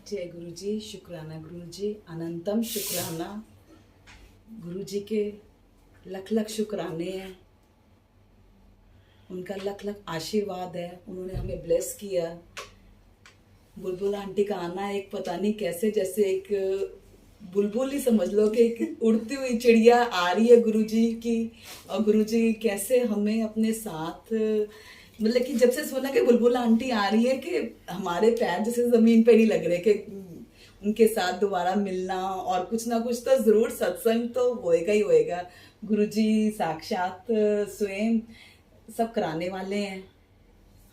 जय गुरु जी। शुक्राना गुरु जी, अनंतम शुक्राना। गुरु जी के लख लख शुक्राने हैं, उनका लख लख आशीर्वाद है। उन्होंने हमें ब्लेस किया। बुलबुल आंटी का आना एक पता नहीं कैसे, जैसे एक बुलबुल ही समझ लो कि एक उड़ती हुई चिड़िया आ रही है गुरु जी की। और गुरु जी कैसे हमें अपने साथ, मतलब कि जब से सुना कि बुलबुल आंटी आ रही है कि हमारे पैर जैसे जमीन पे नहीं लग रहे कि उनके साथ दोबारा मिलना और कुछ ना कुछ तो जरूर सत्संग तो होएगा ही होएगा। गुरु जी साक्षात स्वयं सब कराने वाले हैं।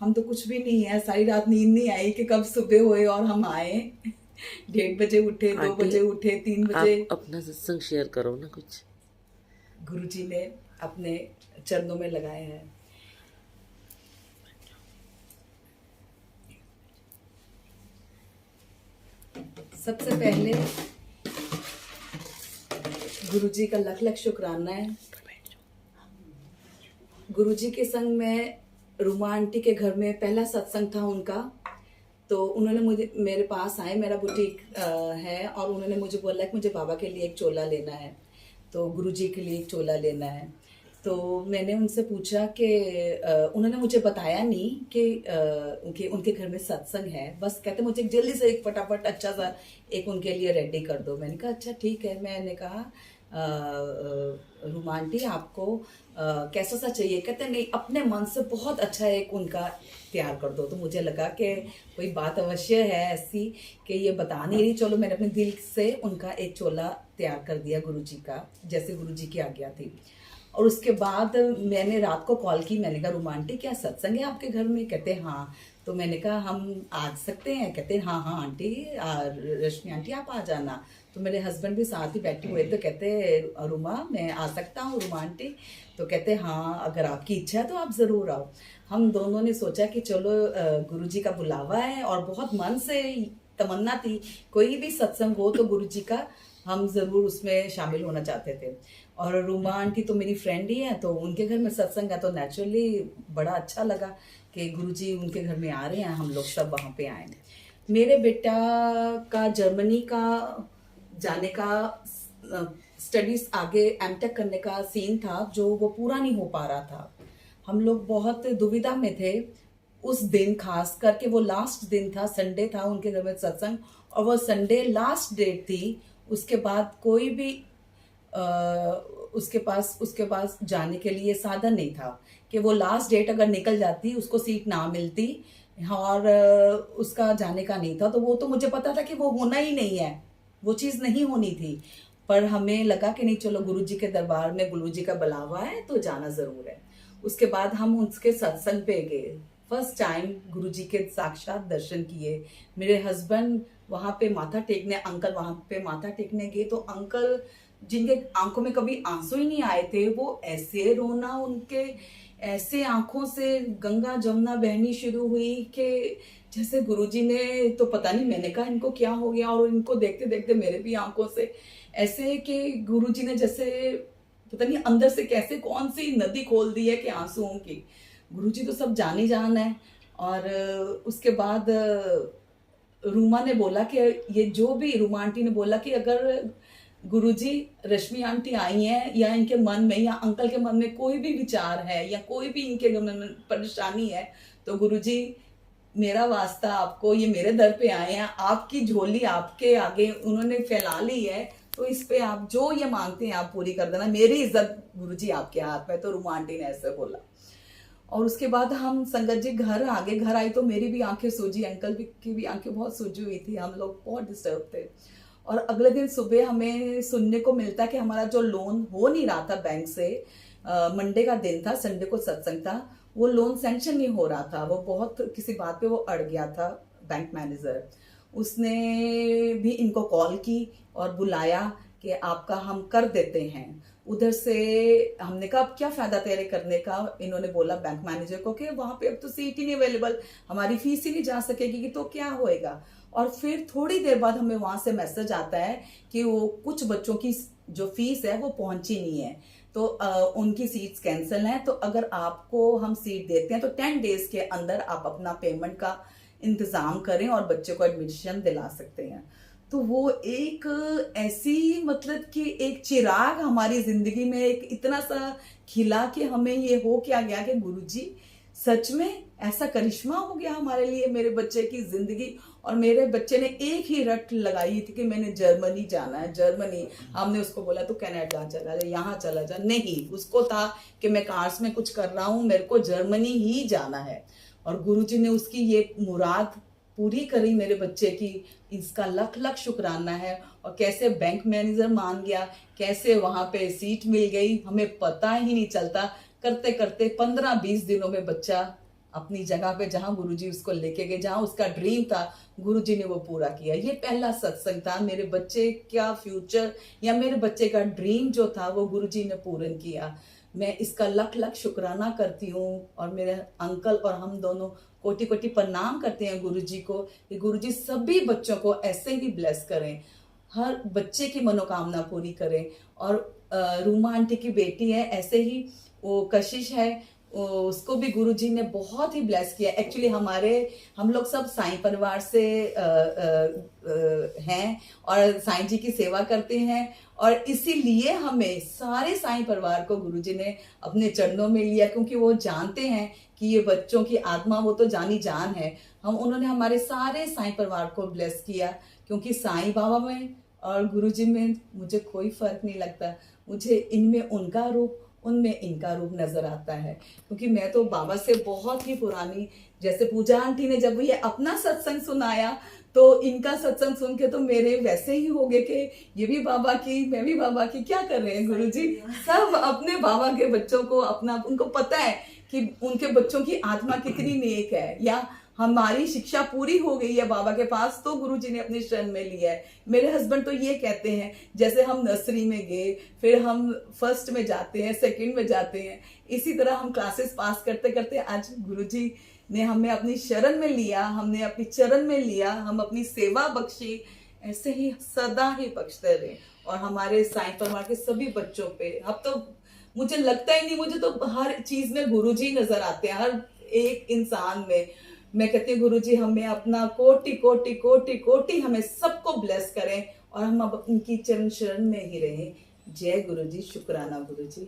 हम तो कुछ भी नहीं है, सारी रात नींद नहीं आई कि कब सुबह होए और हम आए। 1:30 बजे उठे, 2 आंटी, बजे उठे, 3 बजे। आप अपना सत्संग शेयर करो ना कुछ। गुरु जी ने अपने चरणों में लगाए हैं। सबसे पहले गुरु जी का लख लख शुक्राना है। गुरु जी के संग में रूमा आंटी के घर में पहला सत्संग था उनका। तो उन्होंने मुझे, मेरे पास आए, मेरा बुटीक है, और उन्होंने मुझे बोला कि मुझे बाबा के लिए एक चोला लेना है, तो गुरु जी के लिए एक चोला लेना है। तो मैंने उनसे पूछा कि उन्होंने मुझे बताया नहीं कि उनके घर में सत्संग है। बस कहते मुझे जल्दी से एक फटाफट अच्छा सा एक उनके लिए रेडी कर दो। मैंने कहा अच्छा ठीक है। मैंने कहा रूमा आंटी आपको कैसा सा चाहिए? कहते नहीं, अपने मन से बहुत अच्छा एक उनका तैयार कर दो। तो मुझे लगा कि कोई बात अवश्य है ऐसी कि ये बता नहीं रही। चलो मैंने अपने दिल से उनका एक चोला तैयार कर दिया गुरु जी का, जैसे गुरु जी की आज्ञा थी। और उसके बाद मैंने रात को कॉल की। मैंने कहा रूमा आंटी क्या सत्संग है आपके घर में? कहते हाँ। तो मैंने कहा हम आ सकते हैं? कहते हाँ हाँ आंटी, रश्मि आंटी आप आ जाना। तो मेरे हस्बैंड भी साथ ही बैठे हुए। तो कहते रूमा मैं आ सकता हूँ रूमा आंटी? तो कहते हाँ अगर आपकी इच्छा है तो आप ज़रूर आओ। हम दोनों ने सोचा कि चलो गुरु जी का बुलावा है और बहुत मन से तमन्ना थी कोई भी सत्संग हो तो गुरु जी का हम ज़रूर उसमें शामिल होना चाहते थे। और रूमा आंटी तो मेरी फ्रेंड ही है, तो उनके घर में सत्संग है, तो नेचुरली बड़ा अच्छा लगा कि गुरुजी उनके घर में आ रहे हैं, हम लोग सब वहाँ पे आए। मेरे बेटा का जर्मनी का जाने का स्टडीज आगे एमटेक करने का सीन था, जो वो पूरा नहीं हो पा रहा था। हम लोग बहुत दुविधा में थे उस दिन, खास करके वो लास्ट दिन था, संडे था उनके घर में सत्संग, और वो संडे लास्ट डेट थी। उसके बाद कोई भी उसके पास जाने के लिए साधन नहीं था कि वो लास्ट डेट अगर निकल जाती उसको सीट ना मिलती, और उसका जाने का नहीं था। तो वो तो मुझे पता था कि वो होना ही नहीं है, वो चीज़ नहीं होनी थी। पर हमें लगा कि नहीं चलो गुरु जी के दरबार में गुरु जी का बुलावा है तो जाना ज़रूर है। उसके बाद हम उसके सत्संग पे गए। फर्स्ट टाइम गुरु जी के साक्षात दर्शन किए। मेरे हस्बैंड वहाँ पे माथा टेकने, अंकल वहाँ पे माथा टेकने गए, तो अंकल जिनके आंखों में कभी आंसू ही नहीं आए थे, वो ऐसे रोना, उनके ऐसे आंखों से गंगा जमुना बहनी शुरू हुई कि जैसे गुरुजी ने, तो पता नहीं, मैंने कहा इनको क्या हो गया, और इनको देखते देखते मेरे भी आंखों से ऐसे कि गुरुजी ने जैसे पता नहीं अंदर से कैसे कौन सी नदी खोल दी है कि आंसुओं की। गुरुजी तो सब जान ही जान है। और उसके बाद रूमा ने बोला कि ये जो भी, रूमा आंटी ने बोला कि अगर गुरुजी रश्मि आंटी आई हैं या इनके मन में या अंकल के मन में कोई भी विचार है या कोई भी इनके मन में परेशानी है, तो गुरुजी मेरा वास्ता आपको, ये मेरे दर पे आए हैं, आपकी झोली आपके आगे उन्होंने फैला ली है, तो इस पे आप जो ये मांगते हैं आप पूरी कर देना, मेरी इज्जत गुरुजी आपके हाथ में। तो रूमा आंटी ने ऐसे बोला। और उसके बाद हम संगत जी घर आगे, घर आई तो मेरी भी आंखें सूजी, अंकल की भी आंखें बहुत सूजी हुई थी, हम लोग बहुत डिस्टर्ब थे। और अगले दिन सुबह हमें सुनने को मिलता कि हमारा जो लोन हो नहीं रहा था बैंक से, मंडे का दिन था, संडे को सत्संग था, वो लोन सैंक्शन नहीं हो रहा था। वो बहुत किसी बात पे वो अड़ गया था। बैंक मैनेजर उसने भी इनको कॉल की और बुलाया कि आपका हम कर देते हैं। उधर से हमने कहा अब क्या फायदा तेरे करने का। इन्होंने बोला बैंक मैनेजर को कि वहां पे अब तो सीट ही नहीं अवेलेबल, हमारी फीस ही नहीं जा सकेगी, कि तो क्या होएगा। और फिर थोड़ी देर बाद हमें वहां से मैसेज आता है कि वो कुछ बच्चों की जो फीस है वो पहुंची नहीं है, तो उनकी सीट्स कैंसिल हैं। तो अगर आपको हम सीट देते हैं तो 10 डेज के अंदर आप अपना पेमेंट का इंतजाम करें और बच्चे को एडमिशन दिला सकते हैं। तो वो एक ऐसी मतलब कि एक चिराग हमारी जिंदगी में एक इतना सा खिला कि हमें ये हो क्या गया कि गुरुजी सच में ऐसा करिश्मा हो गया हमारे लिए, मेरे बच्चे की जिंदगी। और मेरे बच्चे ने एक ही रट लगाई थी कि मैंने जर्मनी जाना है, जर्मनी। हमने उसको बोला तू कनाडा चला जा, यहाँ चला जा, नहीं, उसको था कि मैं कार्स में कुछ कर रहा हूँ, मेरे को जर्मनी ही जाना है। और गुरुजी ने उसकी ये मुराद पूरी करी मेरे बच्चे की, इसका लख लख शुक्राना है। और कैसे बैंक मैनेजर मान गया, कैसे वहां पे सीट मिल गई, हमें पता ही नहीं चलता। करते करते 15-20 दिनों में बच्चा अपनी जगह पे, जहां गुरुजी उसको लेके गए, जहां उसका ड्रीम था, गुरुजी ने वो पूरा किया। ये पहला सत्संग था, मेरे बच्चे का फ्यूचर या मेरे बच्चे का ड्रीम जो था वो गुरुजी ने पूर्ण किया। मैं इसका लख लख शुक्राना करती हूँ। और मेरे अंकल और हम दोनों कोटि कोटि प्रणाम करते हैं गुरुजी को कि गुरुजी सभी बच्चों को ऐसे ही ब्लेस करें, हर बच्चे की मनोकामना पूरी करें। और रूमा आंटी की बेटी है, ऐसे ही वो कशिश है, उसको भी गुरुजी ने बहुत ही ब्लेस किया। एक्चुअली हम लोग सब साईं परिवार से हैं और साईं जी की सेवा करते हैं। और इसीलिए हमें सारे साईं परिवार को गुरुजी ने अपने चरणों में लिया, क्योंकि वो जानते हैं कि ये बच्चों की आत्मा वो तो जानी जान है। उन्होंने हमारे सारे साईं परिवार को ब्लेस किया, क्योंकि साईं बाबा में और गुरुजी में मुझे कोई फर्क नहीं लगता। मुझे इनमें उनका रूप, उनमें इनका रूप नजर आता है। क्योंकि मैं तो बाबा से बहुत ही पुरानी, जैसे पूजा आंटी ने जब ये अपना सत्संग सुनाया तो इनका सत्संग सुन के तो मेरे वैसे ही हो गए कि ये भी बाबा की, मैं भी बाबा की, क्या कर रहे हैं गुरुजी। सब अपने बाबा के बच्चों को अपना, उनको पता है कि उनके बच्चों की आत्मा कितनी नेक है, या हमारी शिक्षा पूरी हो गई है बाबा के पास तो गुरुजी ने अपने शरण में लिया है। मेरे हस्बैंड तो ये कहते हैं, जैसे हम नर्सरी में गए, फिर हम फर्स्ट में जाते हैं, सेकंड में जाते हैं, इसी तरह हम क्लासेस पास करते करते आज गुरुजी ने हमें अपनी शरण में लिया, हमने अपनी चरण में लिया, हम अपनी सेवा बख्शी। ऐसे ही सदा ही बख्शते रहे। और हमारे साईं परिवार के सभी बच्चों पे, अब तो मुझे लगता ही नहीं, मुझे तो हर चीज में गुरुजी नजर आते हैं, हर एक इंसान में। मैं कहती हूँ गुरुजी हमें अपना कोटि कोटि कोटि कोटि हमें सबको ब्लेस करें और हम अब उनकी चरण शरण में ही रहें। जय गुरुजी, शुक्राना गुरुजी।